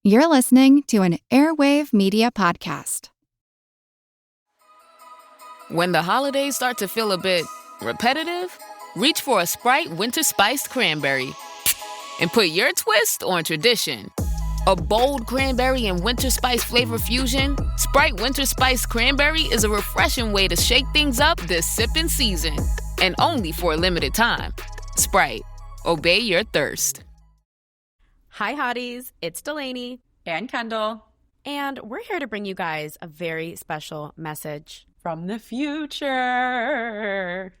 You're listening to an Airwave Media Podcast. When the holidays start to feel a bit repetitive, reach for a Sprite Winter Spiced Cranberry and put your twist on tradition. A bold cranberry and winter spice flavor fusion, Sprite Winter Spiced Cranberry is a refreshing way to shake things up this sipping season. And only for a limited time. Sprite. Obey your thirst. Hi, hotties. It's Delaney. And Kendall. And we're here to bring you guys a very special message. From the future.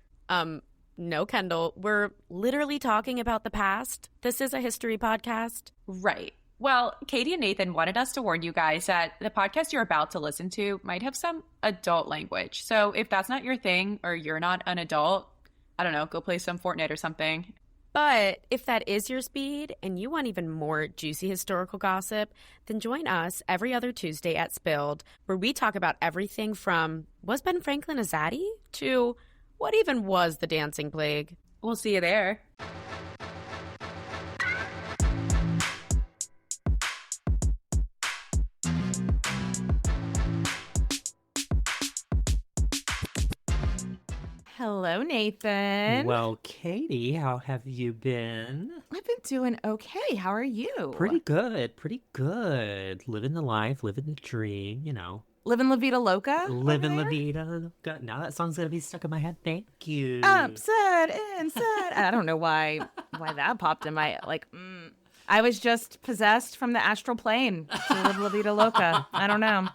No, Kendall. We're literally talking about the past. This is a history podcast. Right. Well, Katie and Nathan wanted us to warn you guys that the podcast you're about to listen to might have some adult language. So if that's not your thing or you're not an adult, I don't know, go play some Fortnite or something. But if that is your speed and you want even more juicy historical gossip, then join us every other Tuesday at Spilled, where we talk about everything from was Ben Franklin a zaddy to what even was the dancing plague. We'll see you there. Hello, Nathan. Well, Katie, how have you been? I've been doing okay. How are you? Pretty good, pretty good. Living the life, living the dream, you know. Living La Vida Loca? Living La Vida Loca. Now that song's gonna be stuck in my head. Thank you. Upside, inside. I don't know why that popped in my, I was just possessed from the astral plane to live La Vida Loca. I don't know.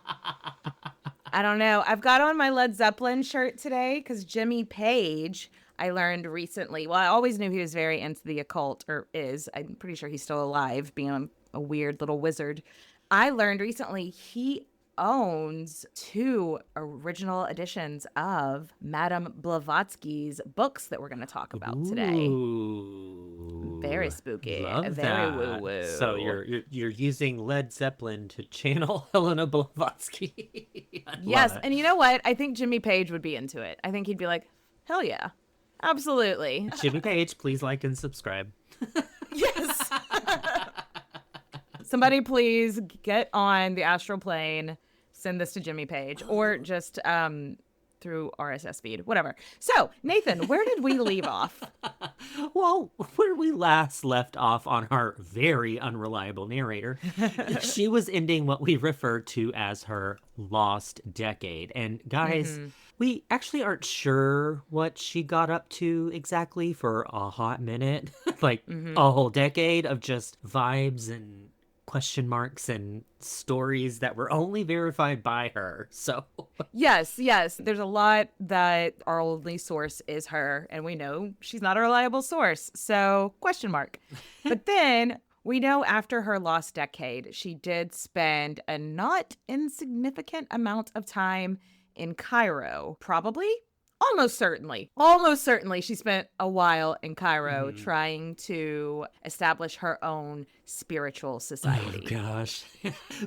I've got on my Led Zeppelin shirt today because Jimmy Page, I learned recently. Well, I always knew he was very into the occult, or is. I'm pretty sure he's still alive, being a weird little wizard. I learned recently he owns 2 original editions of Madame Blavatsky's books that we're going to talk about today. Ooh, very spooky. Love very that. woo-woo. So you're using Led Zeppelin to channel Helena Blavatsky. Yes, and you know what? I think Jimmy Page would be into it. I think he'd be like, hell yeah, absolutely. Jimmy Page, please like and subscribe. Yes. Somebody please get on the astral plane, send this to Jimmy Page, or just through RSS feed, whatever. So, Nathan, where did we leave off? Well, where we last left off on our very unreliable narrator, she was ending what we refer to as her lost decade. And guys, we actually aren't sure what she got up to exactly for a hot minute. A whole decade of just vibes and question marks and stories that were only verified by her. So yes, there's a lot that our only source is her, and we know she's not a reliable source, so question mark. But then we know after her lost decade, she did spend a not insignificant amount of time in Cairo. Probably, almost certainly she spent a while in Cairo trying to establish her own spiritual society. Oh gosh.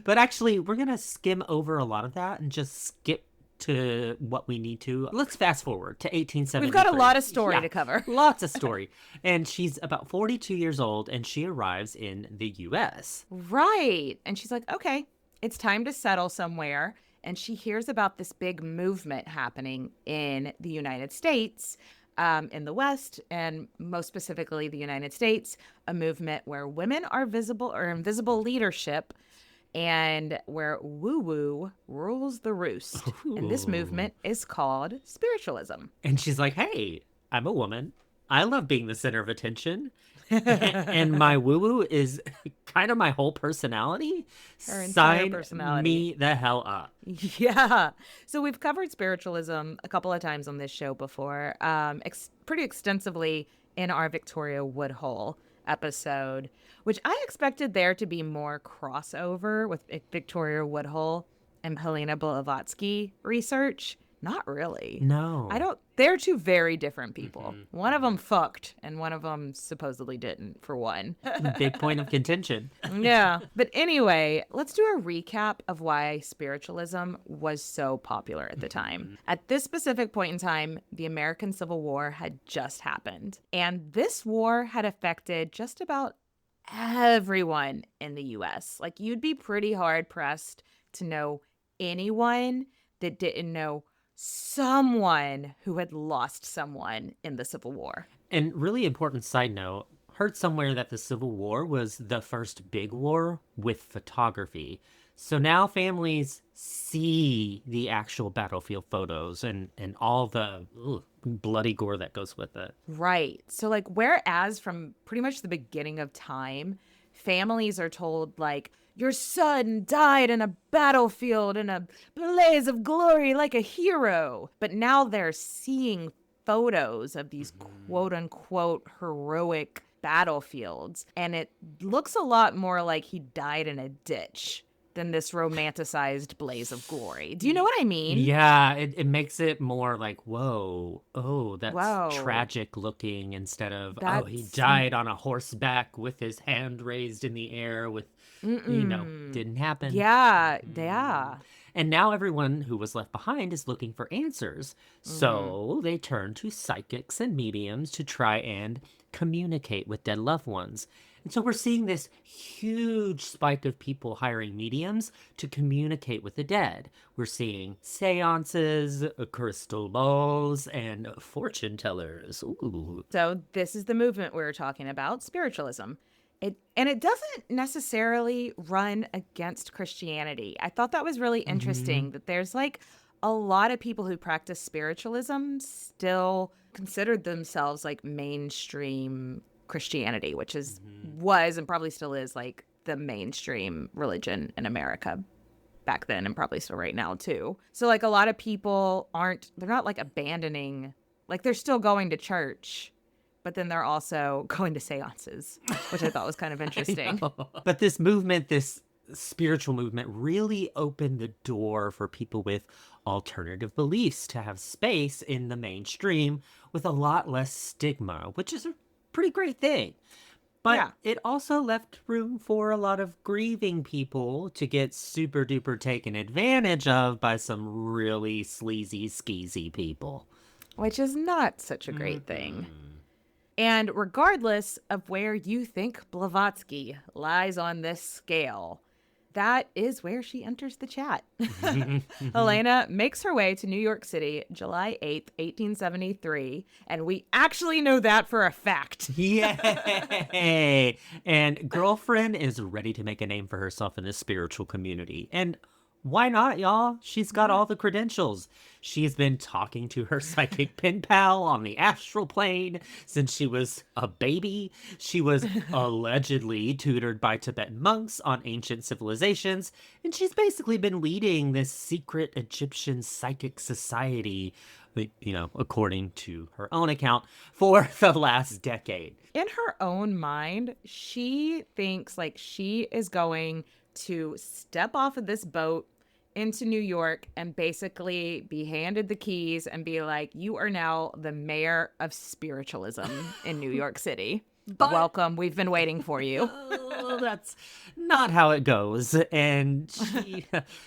But actually, we're gonna skim over a lot of that and just skip to what we need to. Let's fast forward to 1873. We've got a lot of story to cover. Lots of story. And she's about 42 years old, and she arrives in the U.S. Right. And she's like, okay, it's time to settle somewhere. And she hears about this big movement happening in the United States, in the West, and most specifically the United States, a movement where women are visible or in visible leadership and where woo-woo rules the roost. Ooh. And this movement is called spiritualism. And she's like, hey, I'm a woman. I love being the center of attention. And my woo-woo is kind of my whole personality. Her entire Sign personality. me the hell up. Yeah. So we've covered spiritualism a couple of times on this show before, pretty extensively in our Victoria Woodhull episode, which I expected there to be more crossover with Victoria Woodhull and Helena Blavatsky research. Not really. No. They're 2 very different people. One of them fucked and one of them supposedly didn't, for one. Big point of contention. Yeah. But anyway, let's do a recap of why spiritualism was so popular at the time. At this specific point in time, the American Civil War had just happened. And this war had affected just about everyone in the US. Like, you'd be pretty hard pressed to know anyone that didn't know someone who had lost someone in the Civil War. And really important side note, heard somewhere that the Civil War was the first big war with photography. So now families see the actual battlefield photos and all the bloody gore that goes with it. Right. So, like, whereas from pretty much the beginning of time, families are told, like, your son died in a battlefield in a blaze of glory like a hero. But now they're seeing photos of these quote unquote heroic battlefields. And it looks a lot more like he died in a ditch than this romanticized blaze of glory. Do you know what I mean? Yeah, it makes it more like, whoa, oh, that's Whoa. tragic looking instead of, oh, he That's- died on a horseback with his hand raised in the air with, didn't happen. Yeah, yeah. And now everyone who was left behind is looking for answers. So they turn to psychics and mediums to try and communicate with dead loved ones. And so we're seeing this huge spike of people hiring mediums to communicate with the dead. We're seeing seances, crystal balls, and fortune tellers. Ooh. So this is the movement we were talking about, spiritualism. It doesn't necessarily run against Christianity. I thought that was really interesting that there's like a lot of people who practice spiritualism still considered themselves like mainstream Christianity, which was and probably still is like the mainstream religion in America back then and probably still right now too. So like a lot of people they're not like abandoning, like they're still going to church, but then they're also going to seances, which I thought was kind of interesting. But this movement, this spiritual movement, really opened the door for people with alternative beliefs to have space in the mainstream with a lot less stigma, which is a pretty great thing. But it also left room for a lot of grieving people to get super duper taken advantage of by some really sleazy, skeezy people. Which is not such a great thing. And regardless of where you think Blavatsky lies on this scale, that is where she enters the chat. Helena makes her way to New York City, July 8th, 1873, and we actually know that for a fact. Yay! And girlfriend is ready to make a name for herself in the spiritual community. And why not, y'all? She's got all the credentials. She's been talking to her psychic pen pal on the astral plane since she was a baby. She was allegedly tutored by Tibetan monks on ancient civilizations. And she's basically been leading this secret Egyptian psychic society, according to her own account, for the last decade. In her own mind, she thinks like she is going to step off of this boat into New York and basically be handed the keys and be like, you are now the mayor of spiritualism in New York City. Welcome. We've been waiting for you. That's not how it goes. And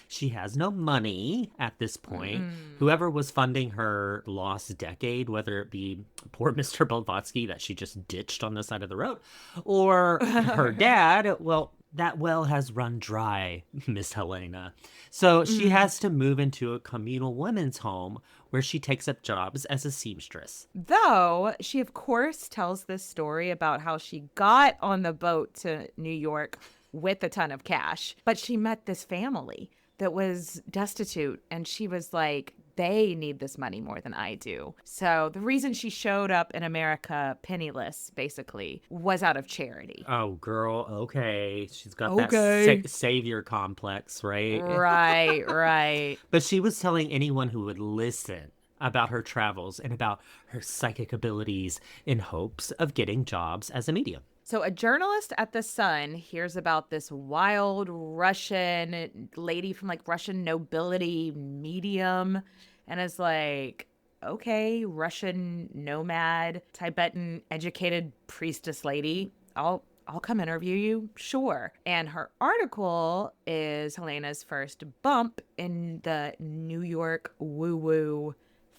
she has no money at this point. Whoever was funding her lost decade, whether it be poor Mr. Blavatsky that she just ditched on the side of the road, or her dad, well, that well has run dry, Miss Helena. So she has to move into a communal women's home where she takes up jobs as a seamstress. Though she, of course, tells this story about how she got on the boat to New York with a ton of cash, but she met this family that was destitute, and she was like, they need this money more than I do. So the reason she showed up in America penniless, basically, was out of charity. Oh, girl, okay. She's got Okay. that savior complex, right? Right. But she was telling anyone who would listen about her travels and about her psychic abilities in hopes of getting jobs as a medium. So a journalist at The Sun hears about this wild Russian lady from like Russian nobility medium and is like, okay, Russian nomad, Tibetan educated priestess lady, I'll come interview you, sure. And her article is Helena's first bump in the New York woo-woo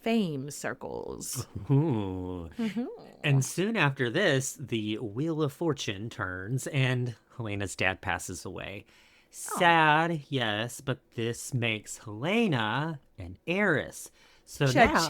fame circles. Ooh. And soon after this, the Wheel of Fortune turns and Helena's dad passes away. Sad, yes, but this makes Helena an heiress. So now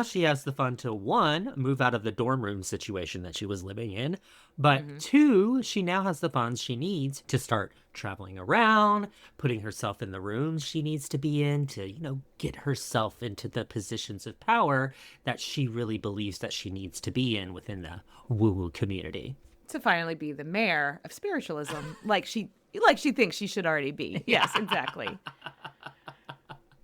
she has the fun to, one, move out of the dorm room situation that she was living in, but two, she now has the funds she needs to start traveling around, putting herself in the rooms she needs to be in to, get herself into the positions of power that she really believes that she needs to be in within the woo-woo community. To finally be the mayor of spiritualism, like she thinks she should already be. Yes, exactly.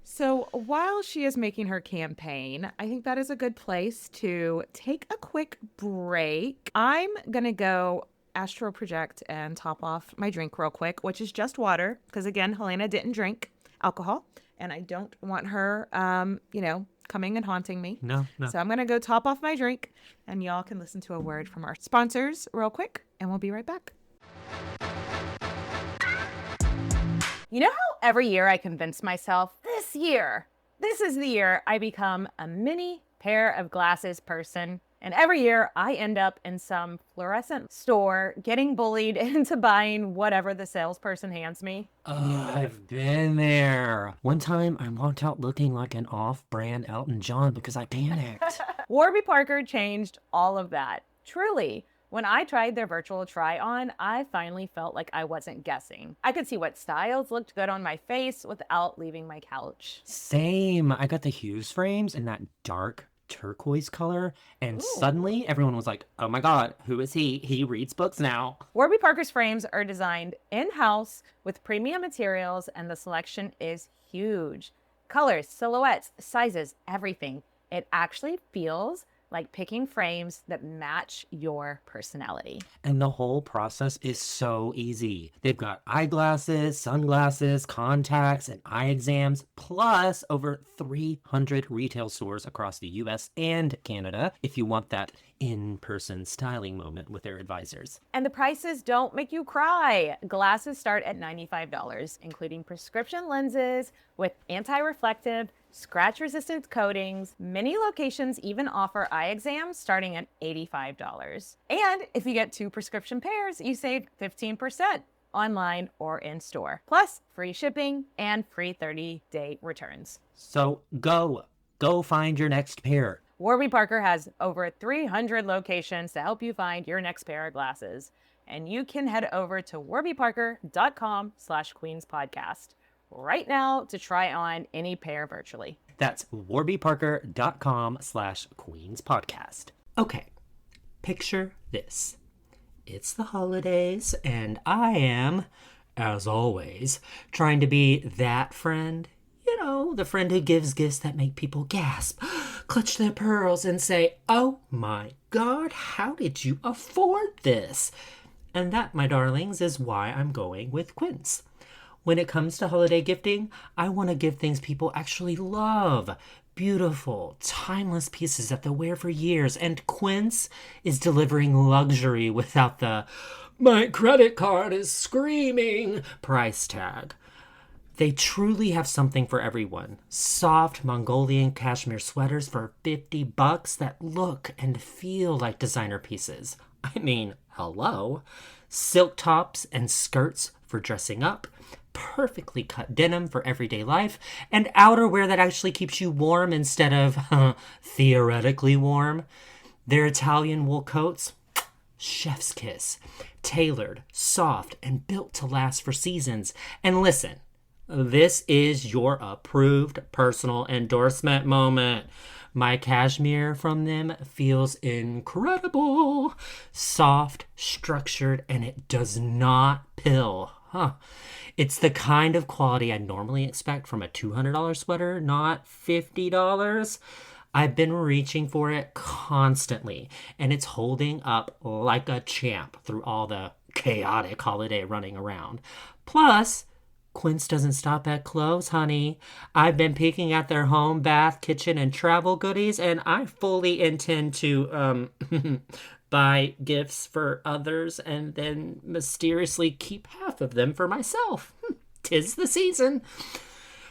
So while she is making her campaign, I think that is a good place to take a quick break. I'm going to go astral project and top off my drink real quick, which is just water, because again, Helena didn't drink alcohol, and I don't want her, coming and haunting me. No. So I'm going to go top off my drink, and y'all can listen to a word from our sponsors real quick, and we'll be right back. You know how every year I convince myself, this is the year I become a mini pair of glasses person. And every year I end up in some fluorescent store getting bullied into buying whatever the salesperson hands me. Oh, I've been there. One time I walked out looking like an off-brand Elton John because I panicked. Warby Parker changed all of that. Truly. When I tried their virtual try-on, I finally felt like I wasn't guessing. I could see what styles looked good on my face without leaving my couch. Same. I got the Hughes frames in that dark turquoise color, and suddenly everyone was like, oh my god, who is he? He reads books now. Warby Parker's frames are designed in-house with premium materials, and the selection is huge. Colors, silhouettes, sizes, everything. It actually feels like picking frames that match your personality. And the whole process is so easy. They've got eyeglasses, sunglasses, contacts, and eye exams, plus over 300 retail stores across the US and Canada if you want that in-person styling moment with their advisors. And the prices don't make you cry. Glasses start at $95, including prescription lenses with anti-reflective, scratch-resistant coatings. Many locations even offer eye exams starting at $85. And if you get 2 prescription pairs, you save 15% online or in store. Plus, free shipping and free 30-day returns. So go find your next pair. Warby Parker has over 300 locations to help you find your next pair of glasses. And you can head over to warbyparker.com/queenspodcast right now to try on any pair virtually. That's warbyparker.com/queenspodcast. Okay, picture this. It's the holidays, and I am, as always, trying to be that friend. You know, the friend who gives gifts that make people gasp, clutch their pearls, and say, oh my God, how did you afford this? And that, my darlings, is why I'm going with Quince. When it comes to holiday gifting, I want to give things people actually love. Beautiful, timeless pieces that they'll wear for years. And Quince is delivering luxury without the, my credit card is screaming, price tag. They truly have something for everyone. Soft Mongolian cashmere sweaters for $50 that look and feel like designer pieces. I mean, hello. Silk tops and skirts for dressing up. Perfectly cut denim for everyday life. And outerwear that actually keeps you warm instead of theoretically warm. Their Italian wool coats, chef's kiss. Tailored, soft, and built to last for seasons. And listen, this is your approved personal endorsement moment. My cashmere from them feels incredible. Soft, structured, and it does not pill. It's the kind of quality I normally expect from a $200 sweater, not $50. I've been reaching for it constantly, and it's holding up like a champ through all the chaotic holiday running around. Plus, Quince doesn't stop at clothes, honey. I've been peeking at their home, bath, kitchen, and travel goodies, and I fully intend to buy gifts for others and then mysteriously keep half of them for myself. 'Tis the season.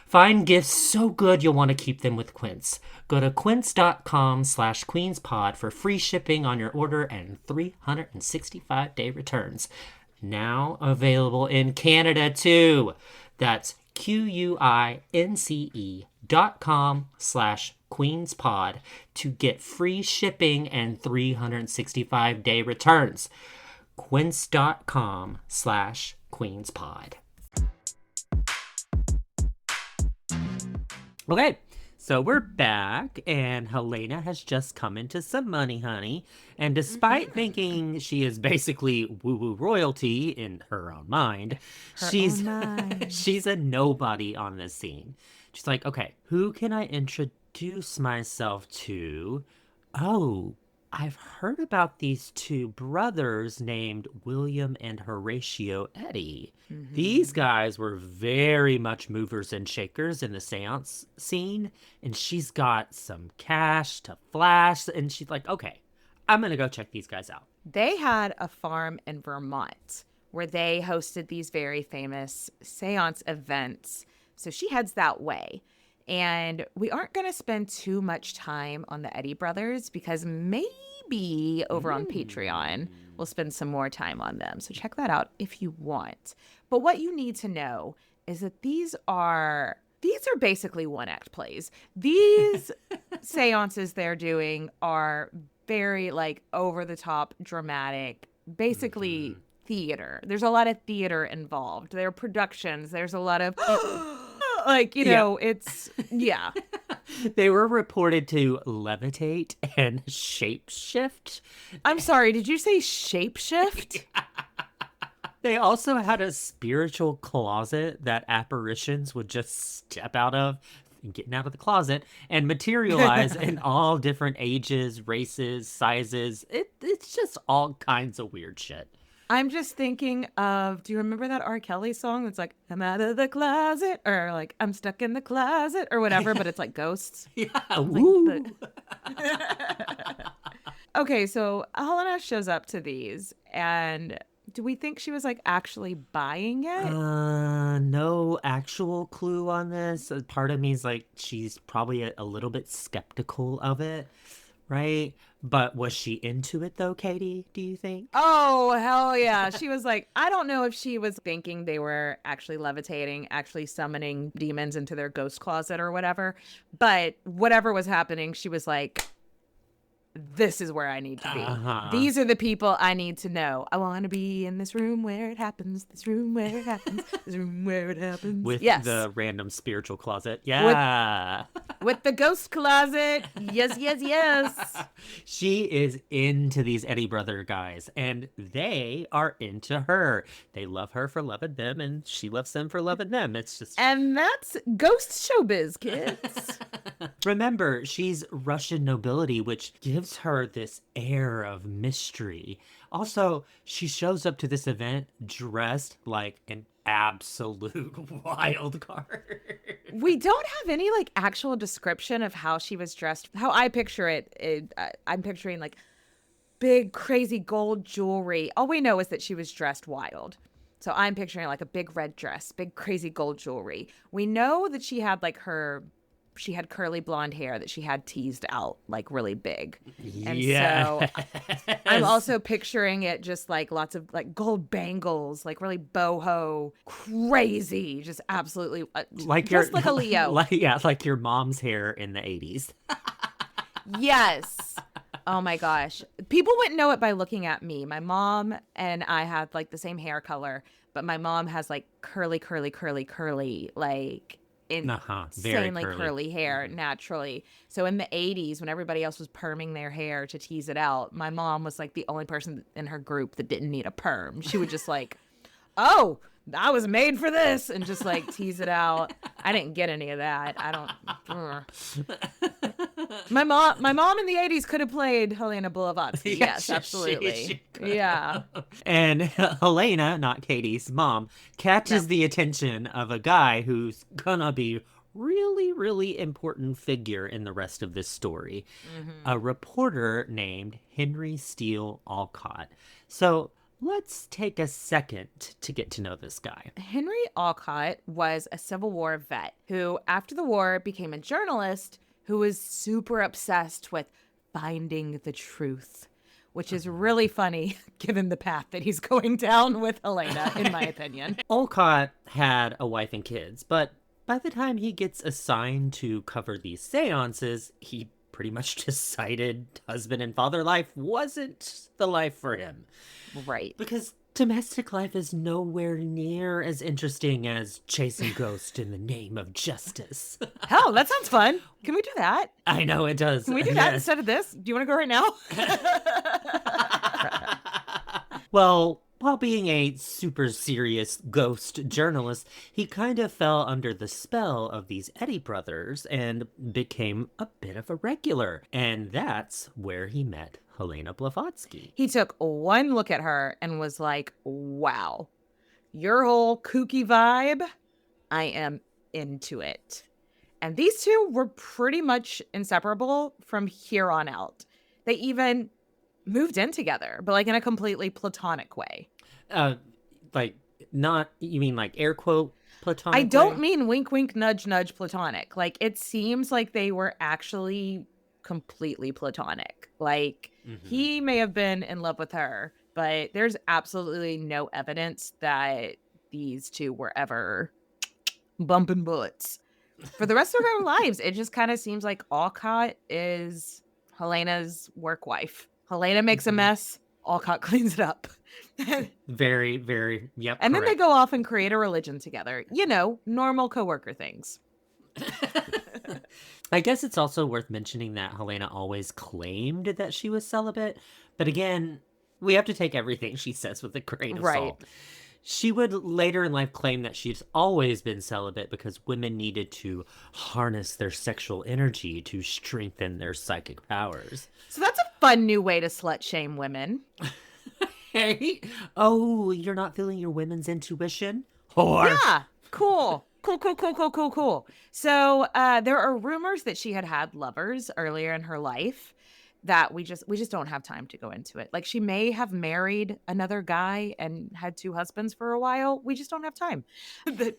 Find gifts so good you'll want to keep them with Quince. Go to quince.com/queenspod for free shipping on your order and 365-day returns. Now available in Canada too. That's QUINCE.com/queenspod to get free shipping and 365-day returns. Quince.com/queenspod. Okay, so we're back, and Helena has just come into some money, honey. And despite thinking she is basically woo-woo royalty in her own mind, she's a nobody on this scene. She's like, okay, who can I introduce myself to? Oh, I've heard about these two brothers named William and Horatio Eddy. These guys were very much movers and shakers in the seance scene, and she's got some cash to flash, and she's like, okay, I'm going to go check these guys out. They had a farm in Vermont where they hosted these very famous seance events. So she heads that way. And we aren't going to spend too much time on the Eddy brothers because maybe over on Patreon we'll spend some more time on them. So check that out if you want. But what you need to know is that these are basically one-act plays. These seances they're doing are very like over-the-top, dramatic, basically theater. There's a lot of theater involved. There are productions. There's a lot of it's They were reported to levitate and shapeshift. I'm sorry, did you say shapeshift? They also had a spiritual closet that apparitions would just step out of, getting out of the closet, and materialize in all different ages, races, sizes. It's just all kinds of weird shit. I'm just thinking of, do you remember that R. Kelly song that's like, I'm out of the closet, or like, I'm stuck in the closet, or whatever, but it's like ghosts? Yeah, woo! Okay, so Helena shows up to these, and do we think she was like actually buying it? No actual clue on this. Part of me is like, she's probably a little bit skeptical of it, right? But was she into it though, Katie, do you think? Oh, hell yeah. She was like, I don't know if she was thinking they were actually levitating, actually summoning demons into their ghost closet or whatever. But whatever was happening, she was like, this is where I need to be. These are the people I need to know. I want to be in this room where it happens, this room where it happens, this room where it happens. With the random spiritual closet. Yeah. With the ghost closet. Yes, yes, yes. She is into these Eddy brother guys, and they are into her. They love her for loving them, and she loves them for loving them. It's just... And that's ghost showbiz, kids. Remember, she's Russian nobility, which gives her this air of mystery. Also, she shows up to this event dressed like an absolute wild card. We don't have any like actual description of how she was dressed. How I picture it, I'm picturing like big crazy gold jewelry. All we know is that she was dressed wild. So I'm picturing like a big red dress, big crazy gold jewelry. We know that she had like she had curly blonde hair that she had teased out like really big. And so I'm also picturing it just like lots of like gold bangles, like really boho, crazy, just absolutely like just like a Leo. Like your mom's hair in the 80s. Yes. Oh my gosh. People wouldn't know it by looking at me. My mom and I had like the same hair color, but my mom has like curly, like insanely curly hair naturally. So in the 80s, when everybody else was perming their hair to tease it out, my mom was like the only person in her group that didn't need a perm. She would just like, oh, I was made for this, and just like tease it out. I didn't get any of that. I don't. My mom in the 80s could have played Helena Blavatsky. Yeah, yes, absolutely. Yeah. And Helena, not Katie's mom, catches the attention of a guy who's gonna be really, really important figure in the rest of this story. A reporter named Henry Steele Olcott. So let's take a second to get to know this guy. Henry Olcott was a Civil War vet who, after the war, became a journalist who was super obsessed with finding the truth, which is really funny given the path that he's going down with Helena, in my opinion. Olcott had a wife and kids, but by the time he gets assigned to cover these seances, he pretty much decided husband and father life wasn't the life for him. Right. Because domestic life is nowhere near as interesting as chasing ghosts in the name of justice. Hell, that sounds fun. Can we do that? I know it does. Can we do that instead of this? Do you want to go right now? Well, while being a super serious ghost journalist, he kind of fell under the spell of these Eddy brothers and became a bit of a regular. And that's where he met Helena Blavatsky. He took one look at her and was like, wow, your whole kooky vibe, I am into it. And these two were pretty much inseparable from here on out. They even moved in together, but like in a completely platonic way. Like, not, you mean like air quote platonic? I don't way? mean wink, wink, nudge, nudge platonic. Like, it seems like they were actually completely platonic. Like, he may have been in love with her, but there's absolutely no evidence that these two were ever bumping bullets. For the rest of their lives, it just kind of seems like Olcott is Helena's work wife. Helena makes a mess, Olcott cleans it up. Very, very, yep. And correct. then they go off and create a religion together. You know, normal coworker things. I guess it's also worth mentioning that Helena always claimed that she was celibate. But again, we have to take everything she says with a grain of salt. She would later in life claim that she's always been celibate because women needed to harness their sexual energy to strengthen their psychic powers. So that's a fun new way to slut shame women. Hey, oh, you're not feeling your women's intuition? Whore. Yeah, cool. Cool. So there are rumors that she had lovers earlier in her life that we just don't have time to go into it. Like, she may have married another guy and had two husbands for a while. We just don't have time.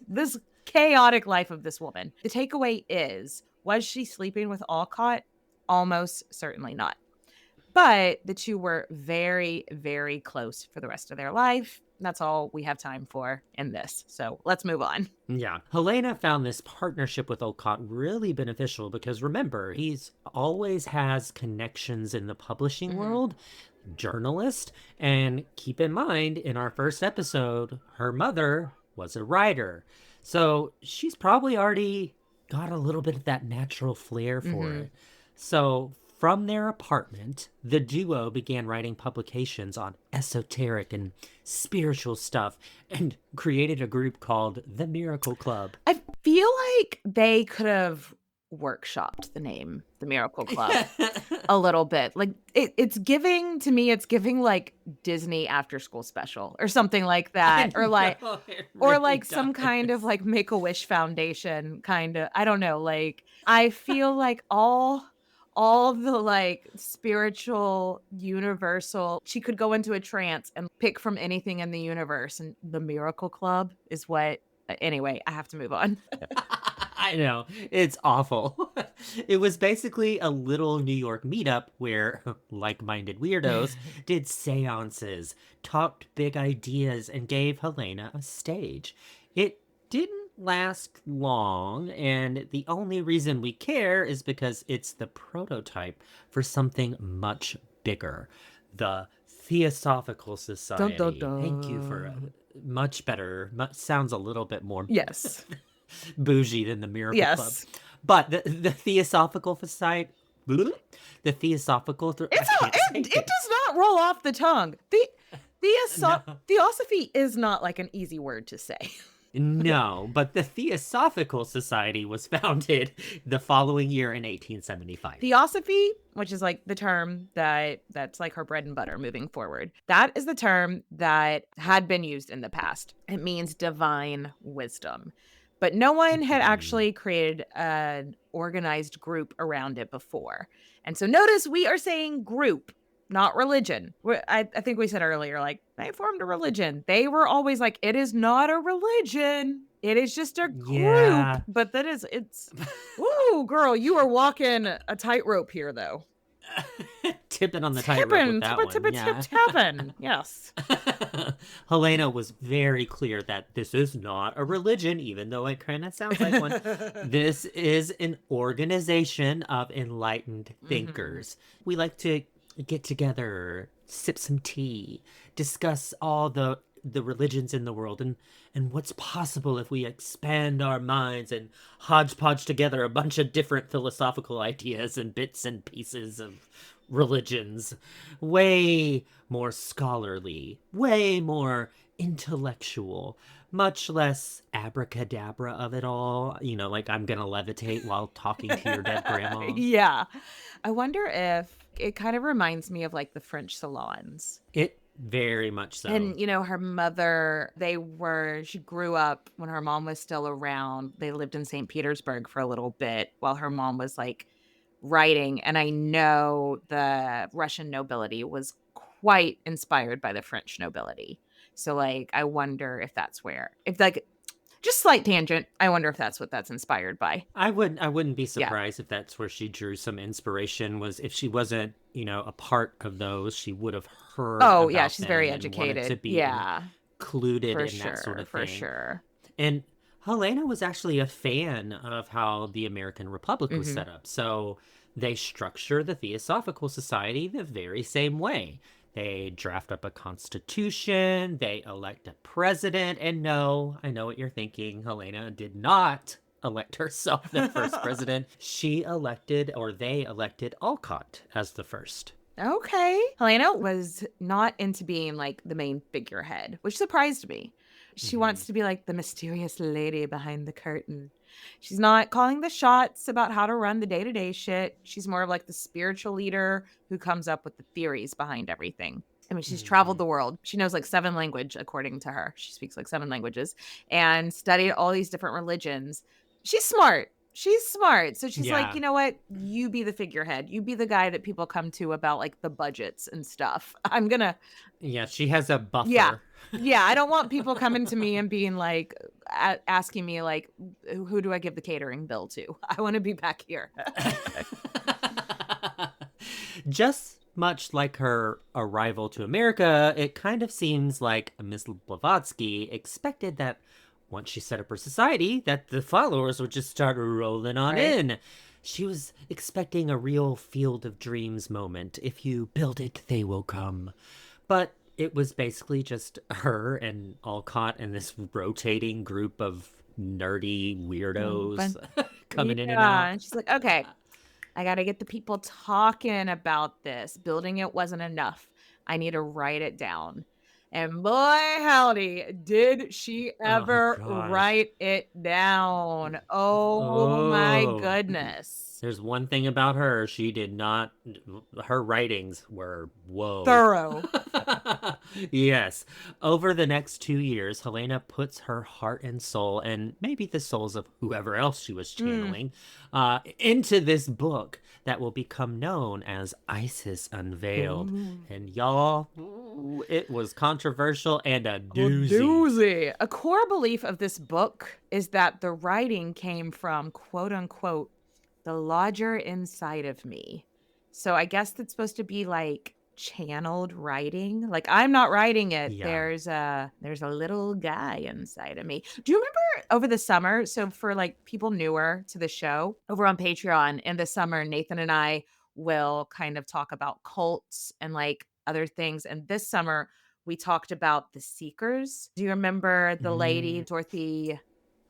This chaotic life of this woman. The takeaway is, was she sleeping with Olcott? Almost certainly not. But the two were very, very close for the rest of their life. That's all we have time for in this. So let's move on. Yeah. Helena found this partnership with Olcott really beneficial because, remember, he's always has connections in the publishing world, journalist. And keep in mind, in our first episode, her mother was a writer. So she's probably already got a little bit of that natural flair for it. So from their apartment, the duo began writing publications on esoteric and spiritual stuff and created a group called the Miracle Club. I feel like they could have workshopped the name, the Miracle Club, a little bit. Like, it's giving like Disney after school special or something like that. Or like, or like some kind of like Make-A-Wish Foundation kind of, I don't know. Like, I feel like all the like spiritual, universal, she could go into a trance and pick from anything in the universe. And the Miracle Club is what, anyway, I have to move on. I know, it's awful. It was basically a little New York meetup where like-minded weirdos did seances, talked big ideas, and gave Helena a stage. It didn't last long, and the only reason we care is because it's the prototype for something much bigger, the Theosophical Society. Dun, dun, dun. Thank you for much better. Sounds a little bit more Yes. bougie than the Miracle Yes. Club. But the Theosophical Society, the Theosophical. It does not roll off the tongue. Theosophy is not like an easy word to say. No, but the Theosophical Society was founded the following year in 1875. Theosophy, which is like the term that's like her bread and butter moving forward. That is the term that had been used in the past. It means divine wisdom. But no one had actually created an organized group around it before. And so notice we are saying group not religion. I think we said earlier, like, they formed a religion. They were always like, it is not a religion. It is just a group. Yeah. But it's, ooh, girl, you are walking a tightrope here, though. Tipping on the tightrope with that one. Yeah. Tipping. Yes. Helena was very clear that this is not a religion, even though it kind of sounds like one. This is an organization of enlightened thinkers. We like to get together, sip some tea, discuss all the religions in the world and what's possible if we expand our minds and hodgepodge together a bunch of different philosophical ideas and bits and pieces of religions. Way more scholarly, way more intellectual, much less abracadabra of it all. You know, like I'm gonna levitate while talking to your dead grandma. Yeah. I wonder if it kind of reminds me of like the French salons. It very much so. And, you know, her mother, she grew up when her mom was still around. They lived in St. Petersburg for a little bit while her mom was like writing. And I know the Russian nobility was quite inspired by the French nobility. So, like, I wonder if that's just slight tangent. I wonder if that's what that's inspired by. I wouldn't be surprised if that's where she drew some inspiration. Was if she wasn't, you know, a part of those, she would have heard. Oh yeah, she's very educated. To be included in that sort of thing. For sure. And Helena was actually a fan of how the American Republic was set up. So they structure the Theosophical Society the very same way. They draft up a constitution, they elect a president, and no, I know what you're thinking. Helena did not elect herself the first president. They elected Olcott as the first. Okay. Helena was not into being like the main figurehead, which surprised me. She wants to be like the mysterious lady behind the curtain. She's not calling the shots about how to run the day-to-day shit. She's more of like the spiritual leader who comes up with the theories behind everything. I mean, she's traveled the world. She knows like 7 languages, according to her. She speaks like 7 languages and studied all these different religions. She's smart. So she's like, you know what? You be the figurehead. You be the guy that people come to about like the budgets and stuff. Yeah, she has a buffer. Yeah, I don't want people coming to me and being like, asking me like, who do I give the catering bill to? I want to be back here. Just much like her arrival to America, it kind of seems like Miss Blavatsky expected that once she set up her society, that the followers would just start rolling on in. She was expecting a real Field of Dreams moment. If you build it, they will come. But it was basically just her and Olcott and this rotating group of nerdy weirdos coming in and out. And she's like, okay, I got to get the people talking about this. Building it wasn't enough. I need to write it down. And boy, howdy, did she ever write it down. Oh my goodness. There's one thing about her. She did not, her writings were, thorough. Yes. Over the next 2 years, Helena puts her heart and soul, and maybe the souls of whoever else she was channeling, into this book that will become known as Isis Unveiled. And y'all, it was controversial and a doozy. A core belief of this book is that the writing came from, quote unquote, the lodger inside of me. So I guess that's supposed to be like channeled writing. Like, I'm not writing it. Yeah. There's a little guy inside of me. Do you remember over the summer? So for like people newer to the show, over on Patreon in the summer, Nathan and I will kind of talk about cults and like other things. And this summer we talked about the Seekers. Do you remember the lady, Dorothy?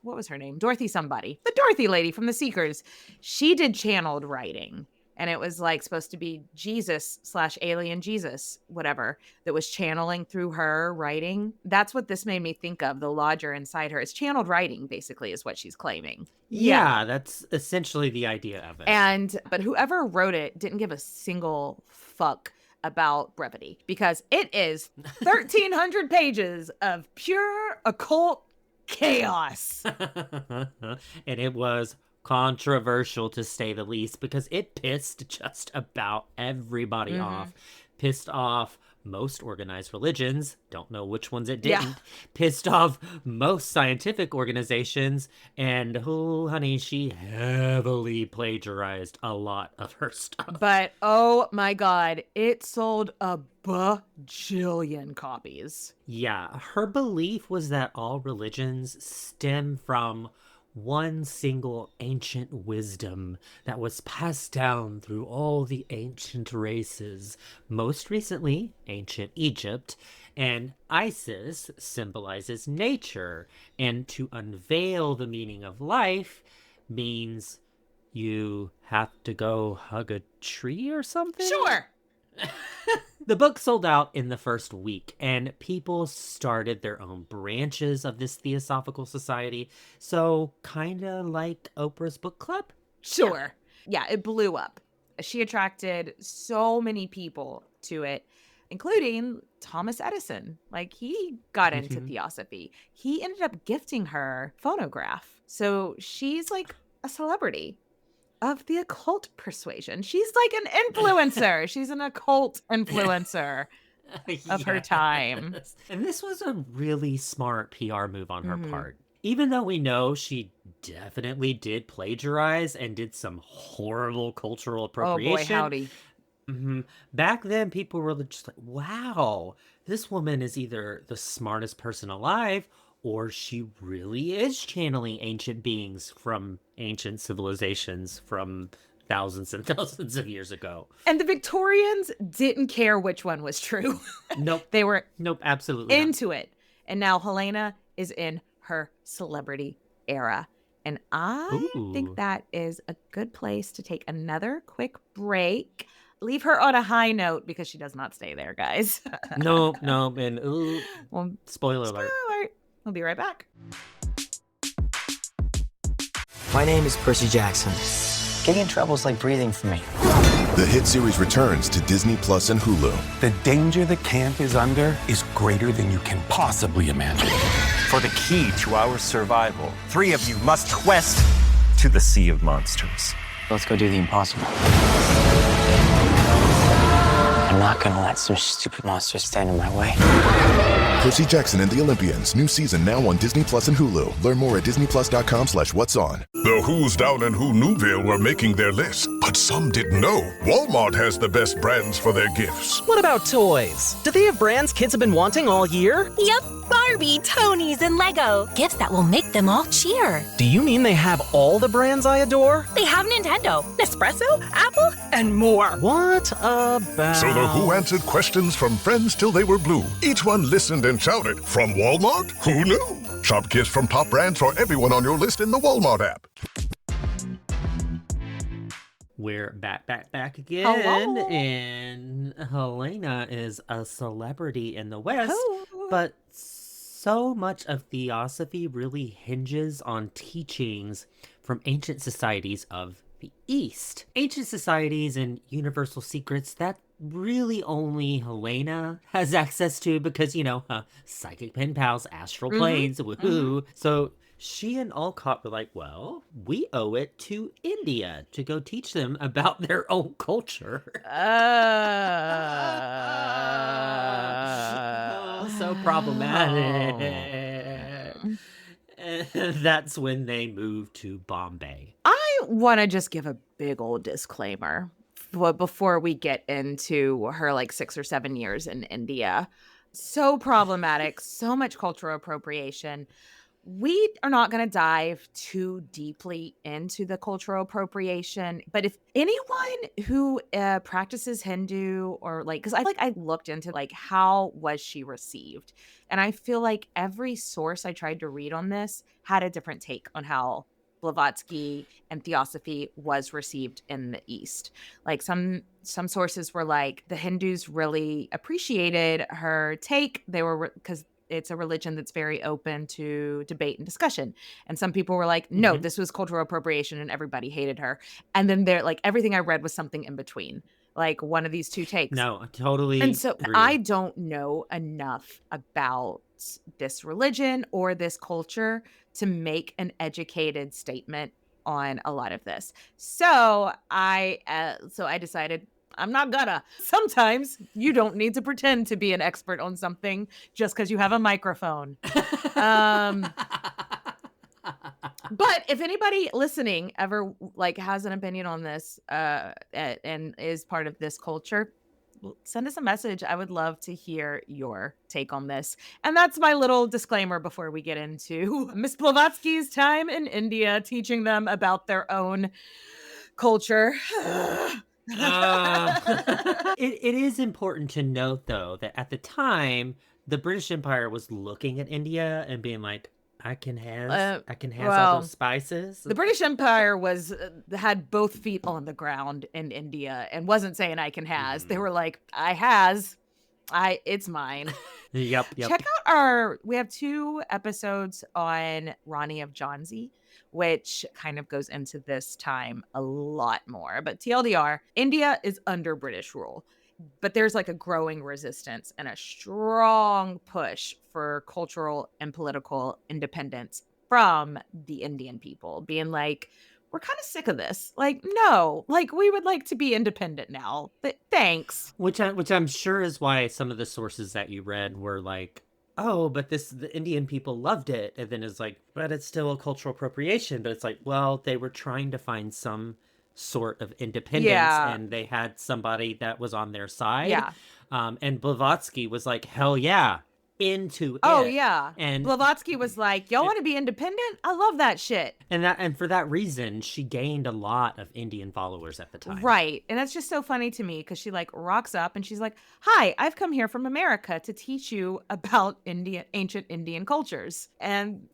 What was her name? Dorothy somebody. The Dorothy lady from the Seekers. She did channeled writing. And it was like supposed to be Jesus/alien Jesus, whatever, that was channeling through her writing. That's what this made me think of. The lodger inside her. It's channeled writing, basically, is what she's claiming. Yeah, that's essentially the idea of it. But whoever wrote it didn't give a single fuck about brevity, because it is 1,300 pages of pure occult chaos. And it was controversial, to say the least, because it pissed just about everybody off. pissed off most organized religions, don't know which ones it didn't, pissed off most scientific organizations, and oh honey, she heavily plagiarized a lot of her stuff. But oh my god, it sold a bajillion copies. Yeah, her belief was that all religions stem from one single ancient wisdom that was passed down through all the ancient races, most recently ancient Egypt, and Isis symbolizes nature, and to unveil the meaning of life means you have to go hug a tree or something? Sure. The book sold out in the first week, and people started their own branches of this Theosophical society. So, kind of like Oprah's book club? Sure. Yeah, it blew up. She attracted so many people to it, including Thomas Edison. Like, he got into Theosophy. He ended up gifting her phonograph. So she's like a celebrity of the occult persuasion. She's like an influencer. She's an occult influencer of her time. And this was a really smart PR move on her part. Even though we know she definitely did plagiarize and did some horrible cultural appropriation. Oh boy, howdy. Back then, people were just like, wow, this woman is either the smartest person alive or she really is channeling ancient beings from ancient civilizations from thousands and thousands of years ago. And the Victorians didn't care which one was true. Nope. They were absolutely into it. And now Helena is in her celebrity era. And I think that is a good place to take another quick break. Leave her on a high note because she does not stay there, guys. No, and well, spoiler alert. We'll be right back. My name is Percy Jackson. Getting in trouble is like breathing for me. The hit series returns to Disney Plus and Hulu. The danger the camp is under is greater than you can possibly imagine. For the key to our survival, 3 of you must quest to the Sea of Monsters. Let's go do the impossible. I'm not gonna let some stupid monster stand in my way. Percy Jackson and the Olympians. New season now on Disney Plus and Hulu. Learn more at disneyplus.com/what's on. The Who's Down in Who Newville were making their list, but some didn't know Walmart has the best brands for their gifts. What about toys? Do they have brands kids have been wanting all year? Yep, Barbie, Tony's, and Lego. Gifts that will make them all cheer. Do you mean they have all the brands I adore? They have Nintendo, Nespresso, Apple, and more. What about... So the Who answered questions from friends till they were blue. Each one listened and shouted, from Walmart? Who knew? Shop gifts from top brands for everyone on your list in the Walmart app. We're back again. Hello. And Helena is a celebrity in the West, but so much of Theosophy really hinges on teachings from ancient societies of the East. Ancient societies and universal secrets that really only Helena has access to because, psychic pen pals, astral planes, woohoo. So she and Olcott were like, well, we owe it to India to go teach them about their own culture. So problematic. And that's when they moved to Bombay. I want to just give a big old disclaimer before we get into her 6 or 7 years in India. So problematic, so much cultural appropriation. We are not going to dive too deeply into the cultural appropriation, but if anyone who practices Hindu or because I looked into how was she received, and I feel like every source I tried to read on this had a different take on how Blavatsky and Theosophy was received in the East. Some sources were the Hindus really appreciated her take. They were because it's a religion that's very open to debate and discussion. And some people were like, no, this was cultural appropriation and everybody hated her. And then everything I read was something in between, one of these two takes. No, totally. And so agree. I don't know enough about this religion or this culture to make an educated statement on a lot of this. So I decided I'm not gonna. Sometimes you don't need to pretend to be an expert on something just because you have a microphone. But if anybody listening ever like has an opinion on this and is part of this culture, send us a message. I would love to hear your take on this. And that's my little disclaimer before we get into Miss Blavatsky's time in India, teaching them about their own culture. It is important to note, though, that at the time, the British Empire was looking at India and being like, I can have all those spices. The British Empire had both feet on the ground in India and wasn't saying I can has. They were like, it's mine. Yep. Check out we have 2 episodes on Rani of Jhansi, which kind of goes into this time a lot more. But TLDR, India is under British rule. But there's like a growing resistance and a strong push for cultural and political independence from the Indian people, being like, we're kind of sick of this. Like, no, like we would like to be independent now. Thanks. Which I'm sure is why some of the sources that you read were like, oh, but the Indian people loved it. And then it's like, but it's still a cultural appropriation. But it's like, well, they were trying to find some sort of independence and they had somebody that was on their side. Yeah. And Blavatsky was like, hell yeah, into it. Oh yeah. And Blavatsky was like, y'all want to be independent? I love that shit. And for that reason, she gained a lot of Indian followers at the time. Right. And that's just so funny to me because she like rocks up and she's like, hi, I've come here from America to teach you about ancient Indian cultures. And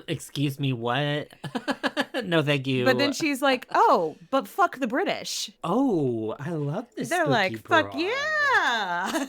excuse me, what? No, thank you. But then she's like, oh, but fuck the British. Oh, I love this. They're like, fuck yeah.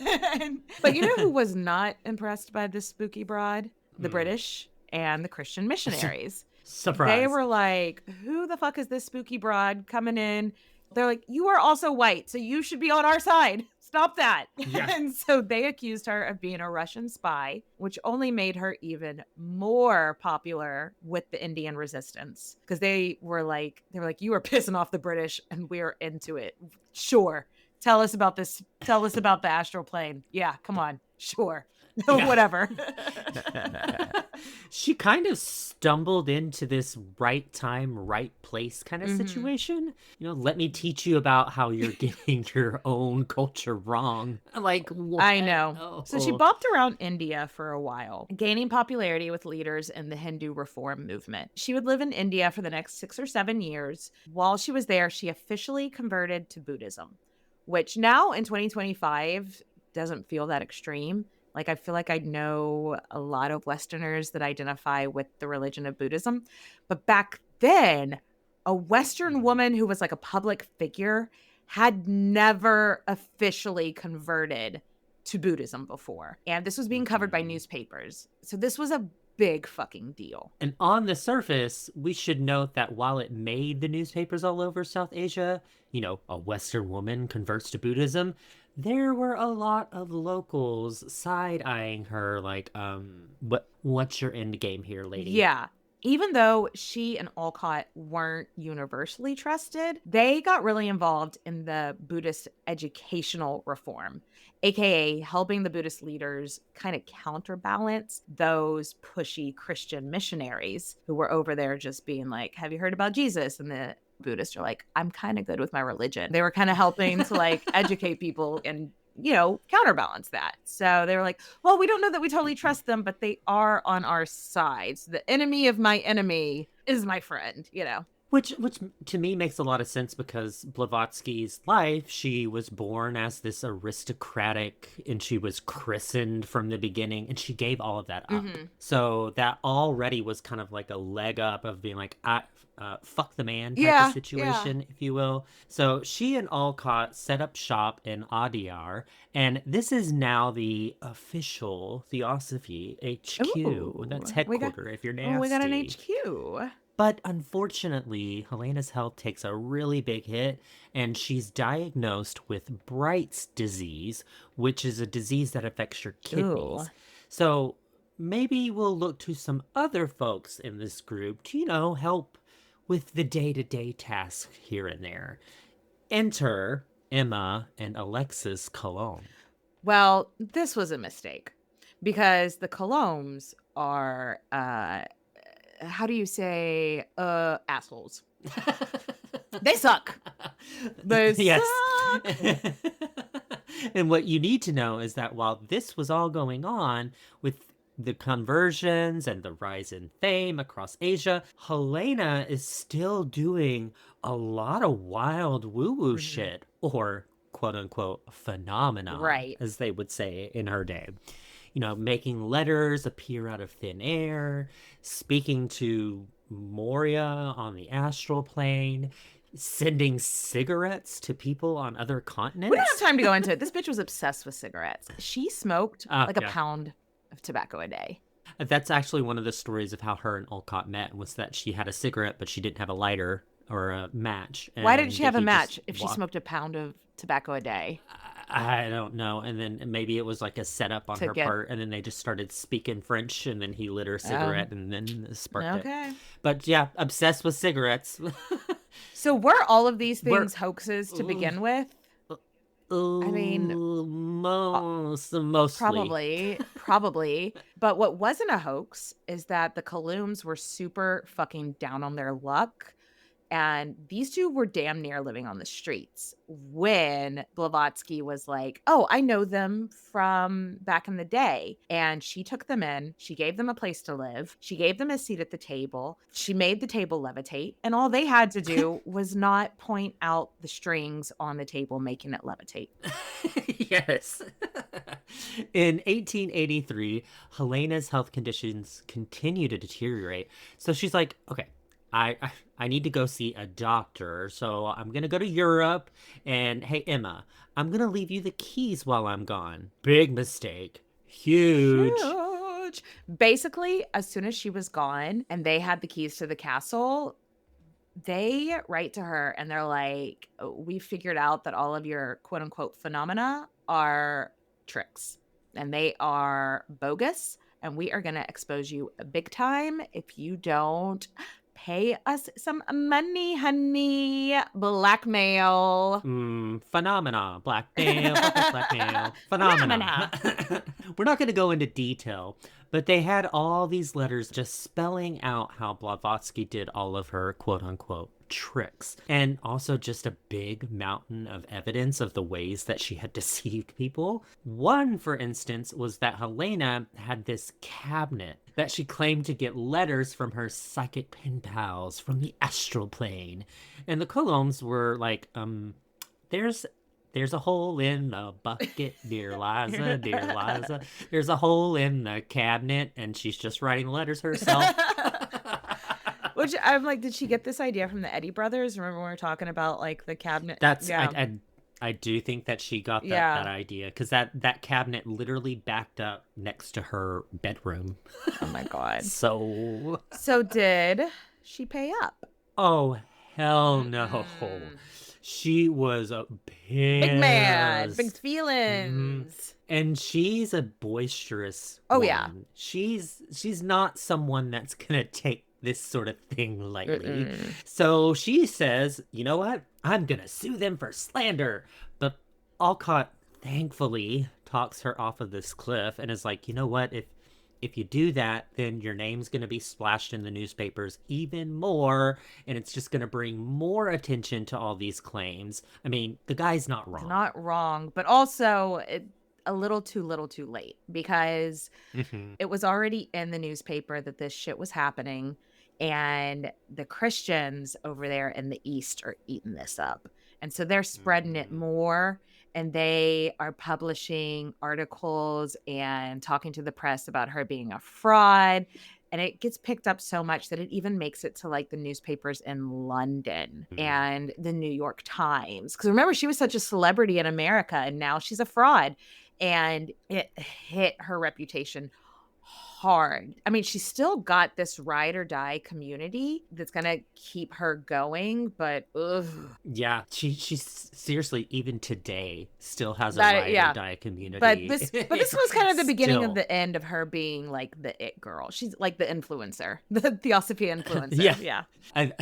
But you know who was not impressed by this spooky broad? The British and the Christian missionaries. Surprise. They were like, who the fuck is this spooky broad coming in? They're like, you are also white, so you should be on our side. Stop that. Yeah. And so they accused her of being a Russian spy, which only made her even more popular with the Indian resistance. Because they were like, you are pissing off the British and we're into it. Sure. Tell us about this. Tell us about the astral plane. Yeah, come on. Sure. Whatever. She kind of stumbled into this right time, right place kind of situation. You know, let me teach you about how you're getting your own culture wrong. Like, what? I know. So she bopped around India for a while, gaining popularity with leaders in the Hindu reform movement. She would live in India for the next 6 or 7 years. While she was there, she officially converted to Buddhism, which now in 2025 doesn't feel that extreme. Like, I feel like I know a lot of Westerners that identify with the religion of Buddhism. But back then, a Western woman who was like a public figure had never officially converted to Buddhism before. And this was being covered by newspapers. So this was a big fucking deal. And on the surface, we should note that while it made the newspapers all over South Asia, you know, a Western woman converts to Buddhism, there were a lot of locals side-eyeing her like, what's your end game here, lady? Yeah. Even though she and Olcott weren't universally trusted, they got really involved in the Buddhist educational reform, aka helping the Buddhist leaders kind of counterbalance those pushy Christian missionaries who were over there just being like, have you heard about Jesus? And the Buddhists are like, I'm kind of good with my religion. They were kind of helping to like educate people and, you know, counterbalance that. So they were like, well, we don't know that we totally trust them, but they are on our side. So the enemy of my enemy is my friend, you know. Which to me makes a lot of sense because Blavatsky's life, she was born as this aristocratic and she was christened from the beginning and she gave all of that up. So that already was kind of like a leg up of being like, fuck the man type of situation, if you will. So she and Olcott set up shop in Adyar, and this is now the official Theosophy HQ. Ooh, that's headquarter if you're nasty. Oh, we got an HQ. But unfortunately, Helena's health takes a really big hit, and she's diagnosed with Bright's disease, which is a disease that affects your kidneys. Ooh. So maybe we'll look to some other folks in this group to, you know, help with the day-to-day tasks here and there. Enter Emma and Alexis Cologne. Well, this was a mistake because the Colognes are, how do you say, assholes. They suck. They suck. And what you need to know is that while this was all going on with the conversions and the rise in fame across Asia, Helena is still doing a lot of wild woo-woo shit, or quote-unquote phenomena, right, as they would say in her day. You know, making letters appear out of thin air, speaking to Moria on the astral plane, sending cigarettes to people on other continents. We don't have time to go into it. This bitch was obsessed with cigarettes. She smoked a pound of tobacco a day. That's actually one of the stories of how her and Olcott met, was that she had a cigarette, but she didn't have a lighter or a match. Why did she have a match if she smoked a pound of tobacco a day? I don't know. And then maybe it was like a setup on her part, and then they just started speaking French, and then he lit her a cigarette, and then sparked it. But yeah, obsessed with cigarettes. So were all of these things hoaxes to begin with? I mean, mostly. Probably. But what wasn't a hoax is that the Colognes were super fucking down on their luck. And these two were damn near living on the streets when Blavatsky was like, oh, I know them from back in the day. And she took them in. She gave them a place to live. She gave them a seat at the table. She made the table levitate. And all they had to do was not point out the strings on the table, making it levitate. Yes. In 1883, Helena's health conditions continue to deteriorate. So she's like, okay, I need to go see a doctor, so I'm going to go to Europe, and hey, Emma, I'm going to leave you the keys while I'm gone. Big mistake. Huge. Basically, as soon as she was gone and they had the keys to the castle, they write to her and they're like, we figured out that all of your quote-unquote phenomena are tricks, and they are bogus, and we are going to expose you big time if you don't pay us some money, honey. Blackmail. Phenomena. Blackmail. Blackmail. Phenomena. We're not going to go into detail, but they had all these letters just spelling out how Blavatsky did all of her quote-unquote tricks, and also just a big mountain of evidence of the ways that she had deceived people. One, for instance, was that Helena had this cabinet that she claimed to get letters from her psychic pen pals from the astral plane, and the Colognes were like, there's a hole in the bucket, dear Liza, dear Liza. There's a hole in the cabinet, and she's just writing letters herself. Which I'm like, did she get this idea from the Eddy brothers? Remember when we were talking about like the cabinet? That's I do think that she got that idea, because that cabinet literally backed up next to her bedroom. Oh my God. So did she pay up? Oh hell no. She was a big man, big feelings. And she's a boisterous woman. Yeah. She's not someone that's gonna take this sort of thing lightly. So she says, you know what? I'm gonna sue them for slander. But Olcott thankfully talks her off of this cliff and is like, you know what? If you do that, then your name's going to be splashed in the newspapers even more, and it's just going to bring more attention to all these claims. I mean, the guy's not wrong. Not wrong, but also a little too late, because it was already in the newspaper that this shit was happening, and the Christians over there in the East are eating this up. And so they're spreading it more, and they are publishing articles and talking to the press about her being a fraud. And it gets picked up so much that it even makes it to like the newspapers in London and the New York Times. Because remember, she was such a celebrity in America, and now she's a fraud. And it hit her reputation hard. I mean, she's still got this ride or die community that's going to keep her going, but ugh. Yeah, she's seriously, even today, still has a ride or die community. But this was kind of the beginning of the end of her being like the it girl. She's like the influencer, the Theosophy influencer. Yeah.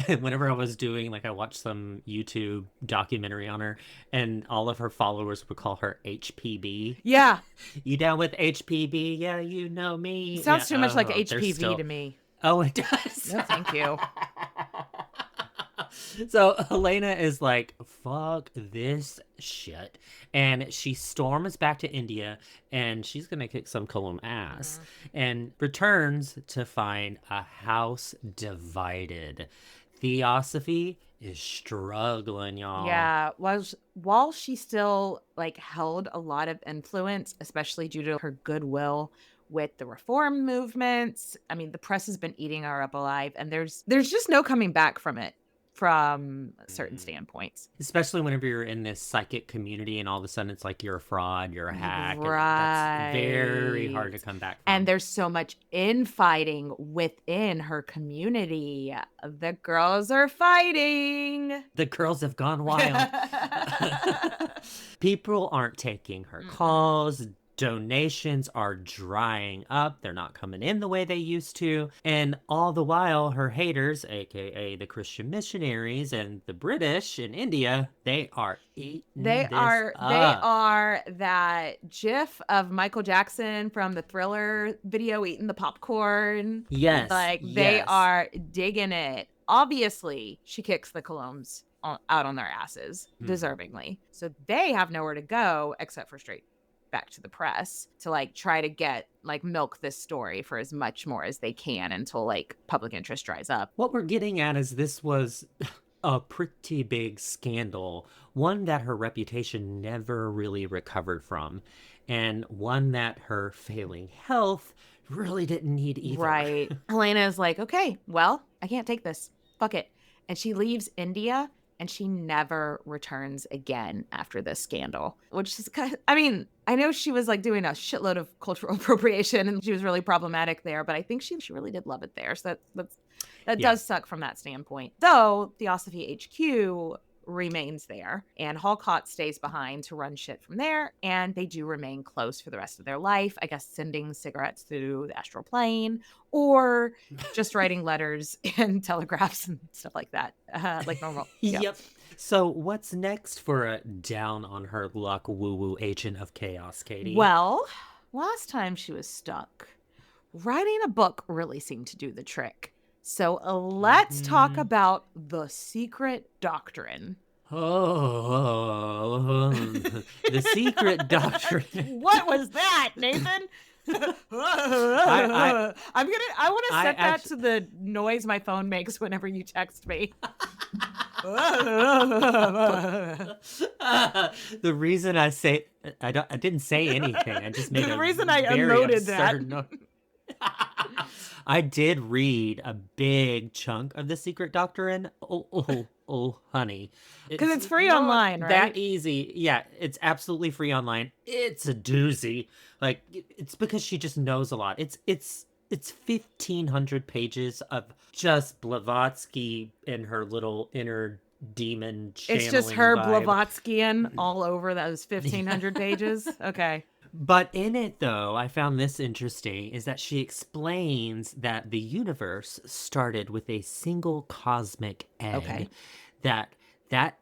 Whenever I was doing, like, I watched some YouTube documentary on her, and all of her followers would call her HPB. Yeah. You down with HPB? Yeah, you know me. It sounds too much like HPV to me. Oh, it does? No, thank you. So Helena is like, fuck this shit. And she storms back to India, and she's going to kick some Colum ass, and returns to find a house divided. Theosophy is struggling, y'all. Yeah, while she still like held a lot of influence, especially due to her goodwill with the reform movements. I mean, the press has been eating her up alive, and there's just no coming back from it from certain standpoints. Especially whenever you're in this psychic community and all of a sudden it's like you're a fraud, you're a hack. Right. That's very hard to come back from. And there's so much infighting within her community. The girls are fighting. The girls have gone wild. People aren't taking her calls. Donations are drying up. They're not coming in the way they used to. And all the while, her haters, aka the Christian missionaries and the British in India, they are eating this up. They are that gif of Michael Jackson from the Thriller video eating the popcorn. Yes. They are digging it. Obviously, she kicks the Colums out on their asses, deservingly. So they have nowhere to go except for straight back to the press to like try to get like milk this story for as much more as they can until like public interest dries up. What we're getting at is this was a pretty big scandal, one that her reputation never really recovered from, and one that her failing health really didn't need either. Right. Helena is like, okay, well, I can't take this. Fuck it. And she leaves India. And she never returns again after this scandal, which is kind of, I mean, I know she was like doing a shitload of cultural appropriation and she was really problematic there, but I think she really did love it there. So that does suck from that standpoint. Though Theosophy HQ remains there and Olcott stays behind to run shit from there. And they do remain close for the rest of their life, I guess, sending cigarettes through the astral plane or just writing letters and telegraphs and stuff like that, like normal. Yep. So what's next for a down on her luck woo-woo agent of chaos, Katie? Well, last time she was stuck, writing a book really seemed to do the trick. So let's talk about the secret doctrine. Oh, the secret doctrine. What was that, Nathan? I want to set that to the noise my phone makes whenever you text me. The reason I say I didn't say anything. I just made the reason I emoted that. I did read a big chunk of the secret doctrine. Oh, honey. Because it's free online, right? That easy. Yeah, it's absolutely free online. It's a doozy. Like, it's because she just knows a lot. It's 1,500 pages of just Blavatsky and her little inner demon channeling. It's just her vibe. Blavatskyan all over those 1,500 pages? Okay. But in it, though, I found this interesting, is that she explains that the universe started with a single cosmic egg. Okay. That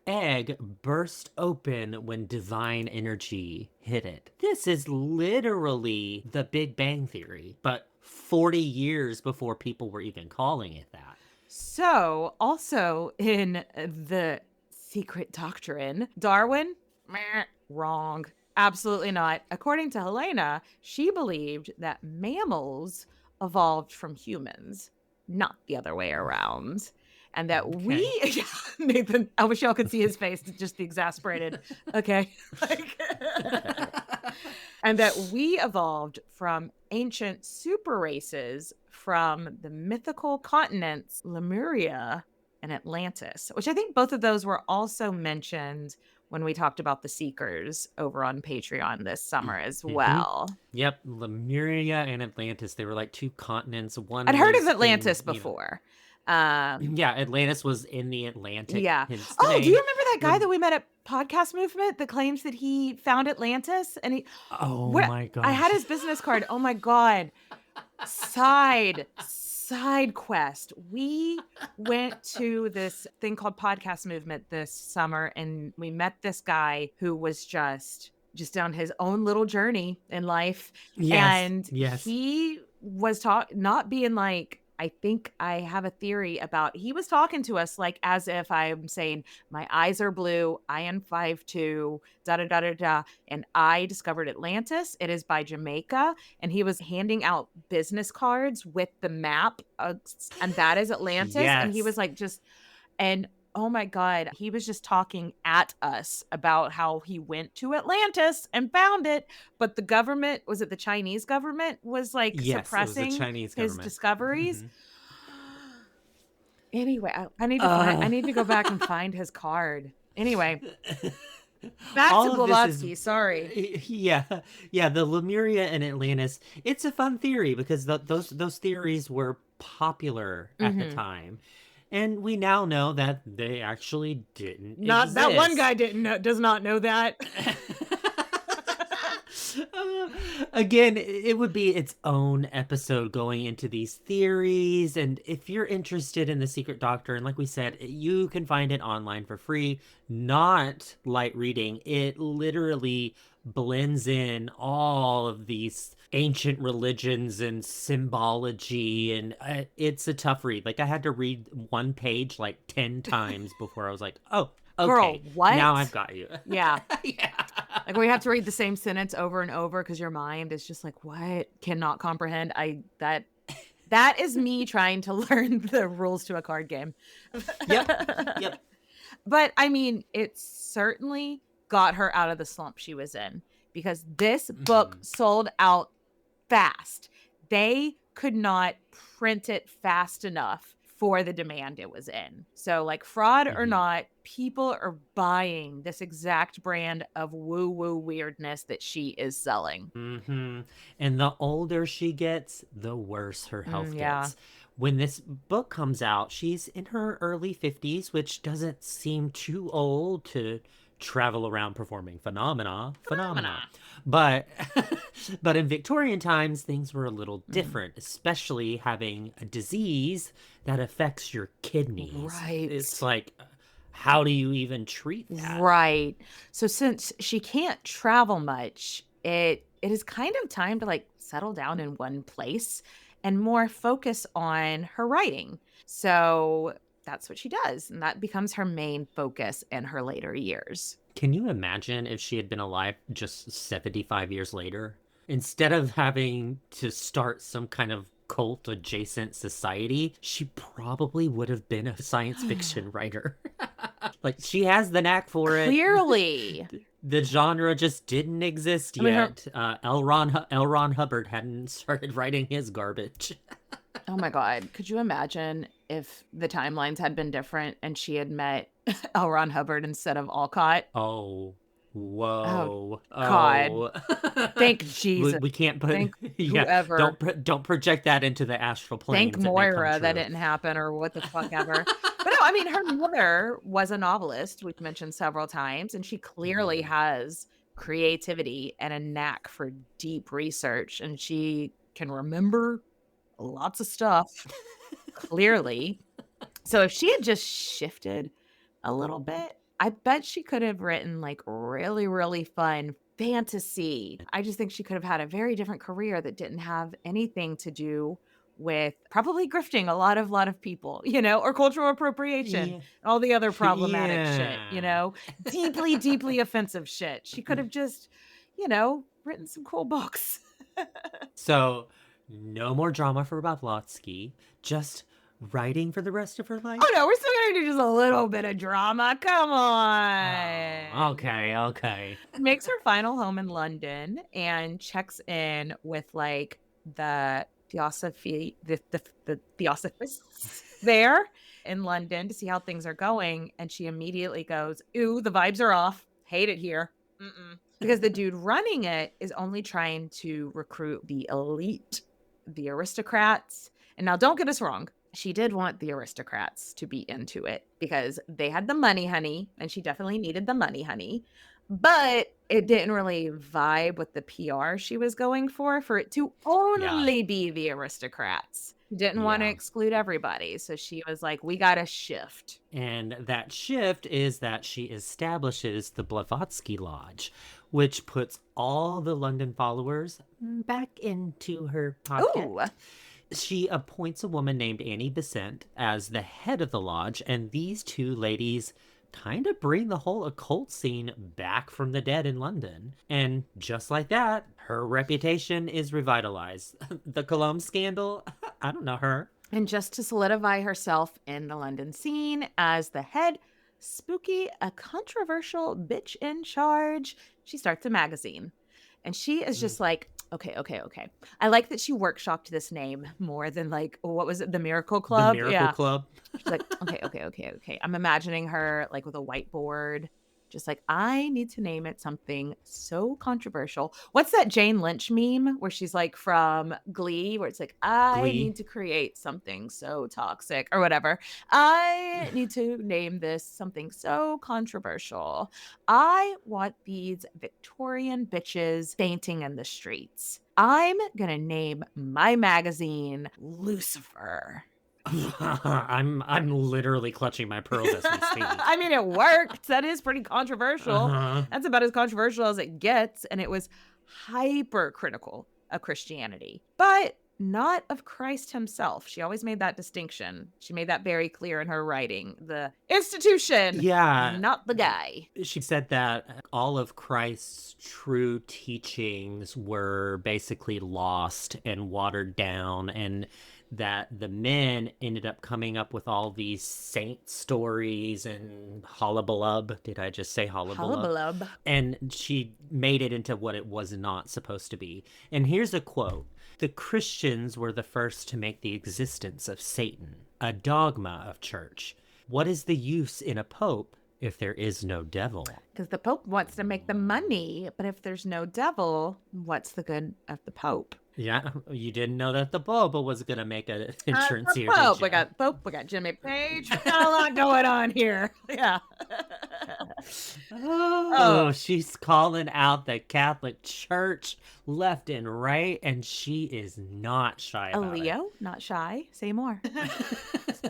egg burst open when divine energy hit it. This is literally the Big Bang Theory, but 40 years before people were even calling it that. So, also in the secret doctrine, Darwin? Wrong. Absolutely not. According to Helena, she believed that mammals evolved from humans, not the other way around. And that Nathan, I wish y'all could see his face, just exasperated. Okay. And that we evolved from ancient super races from the mythical continents Lemuria and Atlantis, which I think both of those were also mentioned when we talked about the Seekers over on Patreon this summer as Mhm. well. Yep, Lemuria and Atlantis. They were like two continents. One I'd heard was of Atlantis in, before. yeah, Atlantis was in the Atlantic. Yeah. Hence the Oh, do name. you remember that guy that we met at Podcast Movement that claims that he found Atlantis? And he, Oh what- my I had gosh. his business card. Oh my God. Side quest. We went to this thing called Podcast Movement this summer, and we met this guy who was just on his own little journey in life. And yes. he was not being like, I think I have a theory about, he was talking to us like as if I'm saying, my eyes are blue, I am 5'2", da da da da da, and I discovered Atlantis. It is by Jamaica. And he was handing out business cards with the map, and that is Atlantis. And he Yes. was like, and oh my God, he was just talking at us about how he went to Atlantis and found it. But the government, was it the Chinese government, was like Yes, it was the suppressing Chinese his government. discoveries. Mhm. Anyway, I need to I need to go back and find his card. Anyway, back All to of this Blavatsky. is- Sorry. Yeah, the Lemuria and Atlantis. It's a fun theory because those theories were popular at the Mhm. time, and we now know that they actually didn't. Not that one exist. guy does not know that. Again, it would be its own episode going into these theories. And if you're interested in the Secret Doctrine, like we said, you can find it online for free, not light reading. It literally blends in all of these ancient religions and symbology. And it's a tough read. Like, I had to read one page like 10 times before I was like, oh, okay, Girl, what? now I've got you. Yeah. Like we have to read the same sentence over and over because your mind is just like, what? Cannot comprehend. That is me trying to learn the rules to a card game. Yep. But I mean, it certainly got her out of the slump she was in, because this book sold out fast. They could not print it fast enough for the demand it was in. So like, fraud or not, people are buying this exact brand of woo-woo weirdness that she is selling. And the older she gets, the worse her health yeah. gets. When this book comes out, she's in her early 50s, which doesn't seem too old to travel around performing phenomena. But but in Victorian times, things were a little different, especially having a disease that affects your kidneys. Right. It's like, how do you even treat that? Right. So since she can't travel much, it is kind of time to like settle down in one place and more focus on her writing. So that's what she does. And that becomes her main focus in her later years. Can you imagine if she had been alive just 75 years later? Instead of having to start some kind of cult adjacent society, she probably would have been a science fiction writer. Like, she has the knack for it. Clearly. The genre just didn't exist yet. L. Ron Hubbard hadn't started writing his garbage. Oh my God. Could you imagine if the timelines had been different and she had met L. Ron Hubbard instead of Olcott? Oh, whoa. God. Thank Jesus. We can't put... Thank whoever. Don't project that into the astral plane. Thank Moira that didn't happen, or what the fuck ever. But no, I mean, her mother was a novelist, we've mentioned several times, and she clearly has creativity and a knack for deep research, and she can remember lots of stuff, clearly. So if she had just shifted a little bit, I bet she could have written like really, really fun fantasy. I just think she could have had a very different career that didn't have anything to do with probably grifting a lot of people, or cultural appropriation, and all the other problematic shit, deeply, deeply offensive shit. She could have just, written some cool books. So, no more drama for Blavatsky, just writing for the rest of her life? Oh no, we're still gonna do just a little bit of drama. Come on. Okay. Makes her final home in London and checks in with like the Theosophy, the Theosophists there in London to see how things are going. And she immediately goes, ooh, the vibes are off. hate it here. Because the dude running it is only trying to recruit the elite, the aristocrats. And now don't get us wrong. She did want the aristocrats to be into it because they had the money, honey. And she definitely needed the money, honey. But it didn't really vibe with the PR she was going for it to only be the aristocrats. Didn't want to exclude everybody. So she was like, we got to shift. And that shift is that she establishes the Blavatsky Lodge, which puts all the London followers back into her pocket. Ooh. She appoints a woman named Annie Besant as the head of the lodge, and these two ladies kind of bring the whole occult scene back from the dead in London. And just like that, her reputation is revitalized. The Cologne scandal, I don't know her. And just to solidify herself in the London scene as the head spooky, a controversial bitch in charge, she starts a magazine. And she is just like, okay. I like that she workshopped this name more than like, what was it? The Miracle Club? The Miracle Club. She's like, okay. I'm imagining her like with a whiteboard, just like, I need to name it something so controversial. What's that Jane Lynch meme where she's like from Glee, where it's like, I need to create something so toxic or whatever. I need to name this something so controversial. I want these Victorian bitches fainting in the streets. I'm going to name my magazine Lucifer. I'm literally clutching my pearls as we speak. I mean, it worked. That is pretty controversial. That's about as controversial as it gets. And it was hypercritical of Christianity, but not of Christ himself. She always made that distinction. She made that very clear in her writing. The institution, not the guy. She said that all of Christ's true teachings were basically lost and watered down, and that the men ended up coming up with all these saint stories and hullabalub. Did I just say hullabalub? And she made it into what it was not supposed to be. And here's a quote. The Christians were the first to make the existence of Satan a dogma of church. What is the use in a pope if there is no devil? Because the pope wants to make the money, but if there's no devil, what's the good of the pope? Yeah, you didn't know that the Pope was going to make an entrance here. Pope, we got Pope, we got Jimmy Page. We got a lot going on here. Yeah. She's calling out the Catholic Church left and right, and she is not shy about it. Leo, not shy. Say more.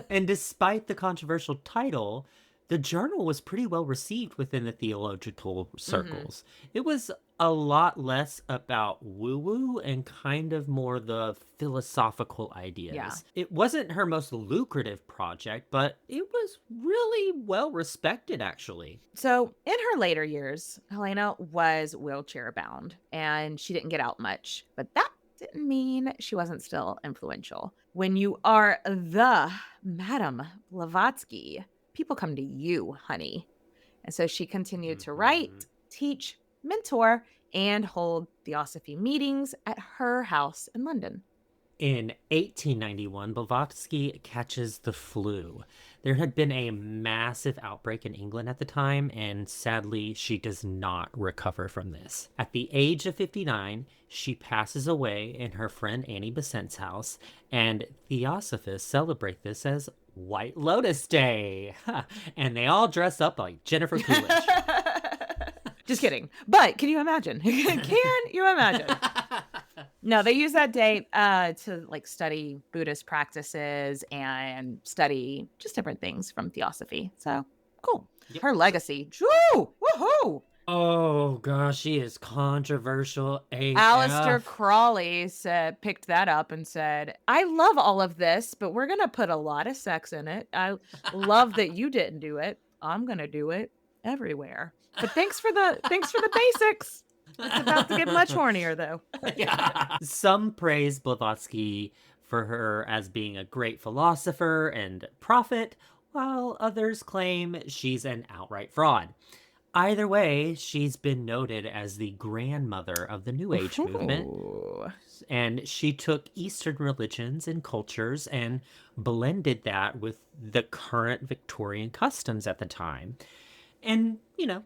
And despite the controversial title, the journal was pretty well received within the theological circles. It was a lot less about woo-woo and kind of more the philosophical ideas. Yeah. It wasn't her most lucrative project, but it was really well respected, actually. So in her later years, Helena was wheelchair bound and she didn't get out much, but that didn't mean she wasn't still influential. When you are the Madame Blavatsky, people come to you, honey. And so she continued to write, teach, mentor, and hold Theosophy meetings at her house in London. In 1891, Blavatsky catches the flu. There had been a massive outbreak in England at the time, and sadly, she does not recover from this. At the age of 59, she passes away in her friend Annie Besant's house, and Theosophists celebrate this as White Lotus Day. And they all dress up like Jennifer Coolidge. Just kidding. But can you imagine? Can you imagine? No, they use that day to like study Buddhist practices and study just different things from Theosophy. So cool. Yep. Her legacy. Woo! Woohoo! Oh gosh, she is controversial AF. Aleister Crowley picked that up and said, I love all of this, but we're gonna put a lot of sex in it. I love that you didn't do it. I'm gonna do it everywhere. But thanks for the basics. It's about to get much hornier, though. Yeah. Some praise Blavatsky for her as being a great philosopher and prophet, while others claim she's an outright fraud. Either way, she's been noted as the grandmother of the New Age movement. And she took Eastern religions and cultures and blended that with the current Victorian customs at the time. And,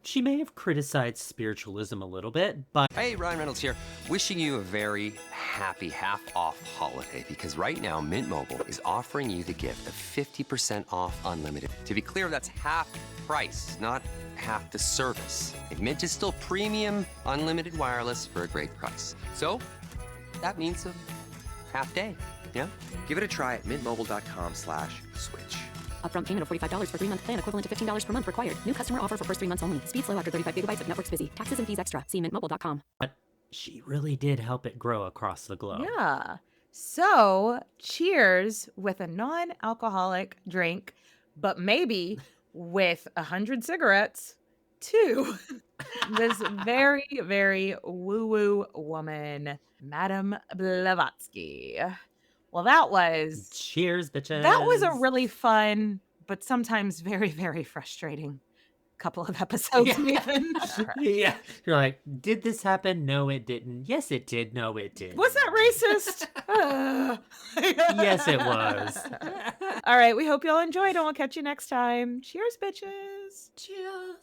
she may have criticized spiritualism a little bit, but... Hey, Ryan Reynolds here. Wishing you a very happy half-off holiday, because right now Mint Mobile is offering you the gift of 50% off unlimited. To be clear, that's half price, not half the service. And Mint is still premium unlimited wireless for a great price. So that means a half day, yeah? Give it a try at mintmobile.com/switch. Upfront payment of $45 for 3-month plan, equivalent to $15 per month required. New customer offer for first 3 months only. Speed slow after 35 gigabytes if network's busy. Taxes and fees extra. See mintmobile.com. But she really did help it grow across the globe. Yeah. So, cheers with a non-alcoholic drink, but maybe with 100 cigarettes, to this very, very woo-woo woman, Madame Blavatsky. Well, that was... Cheers, bitches. That was a really fun, but sometimes very, very frustrating couple of episodes, Nathan. Yeah. You're like, did this happen? No, it didn't. Yes, it did. No, it didn't. Was that racist? Yes, it was. All right. We hope you all enjoyed, and we'll catch you next time. Cheers, bitches. Cheers.